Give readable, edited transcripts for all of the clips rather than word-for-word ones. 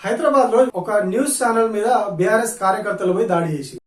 హైదరాబాద్ లో ఒక news channel మీద బీఆర్ఎస్ కార్యకర్తలు పోయి దాడి చేసి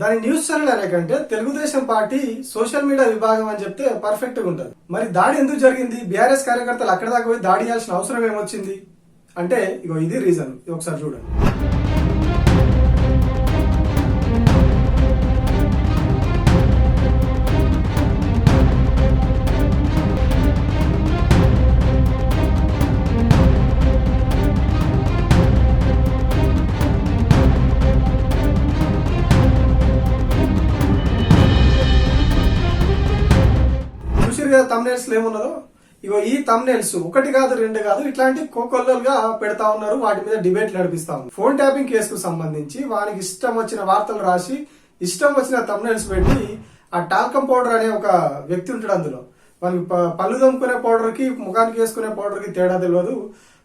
దాని న్యూస్ ఛానల్ అనేకంటే తెలుగుదేశం పార్టీ సోషల్ మీడియా విభాగం అని చెప్తే పర్ఫెక్ట్ గా ఉంటది. మరి దాడి ఎందుకు జరిగింది? బీఆర్ఎస్ కార్యకర్తలు అక్కడ దాకా పోయి దాడి చేయాల్సిన అవసరం ఏమొచ్చింది అంటే ఇగో ఇది రీజన్. ఒకసారి చూడండి. తమ్నెల్స్ ఏమున్నదో ఇగో ఈ తమ్నెల్స్ ఒకటి కాదు రెండు కాదు ఇట్లాంటి కోకొల్లలుగా పెడతా ఉన్నారు. వాటి మీద డిబేట్లు నడిపిస్తా ఉన్నారు. ఫోన్ ట్యాపింగ్ కేసుకు సంబంధించి వానికి ఇష్టం వచ్చిన వార్తలు రాసి ఇష్టం వచ్చిన తమ్నెల్స్ పెట్టి ఆ టాల్కమ్ పౌడర్ అనే ఒక వ్యక్తి ఉంటాడు. అందులో వానికి పళ్ళు దమ్ముకునే పౌడర్ కి ముఖానికి వేసుకునే పౌడర్ కి తేడా తెలియదు.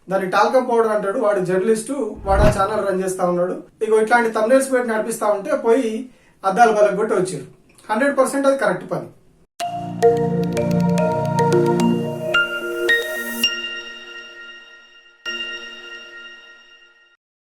దాన్ని టాల్కమ్ పౌడర్ అంటాడు. వాడు జర్నలిస్టు, వాడు ఆ ఛానల్ రన్ చేస్తా ఉన్నాడు. ఇగో ఇట్లాంటి తమ్నెల్స్ పెట్టి నడిపిస్తా ఉంటే పోయి అద్దాలు బలగొట్టి వచ్చారు. 100% అది కరెక్ట్ పని.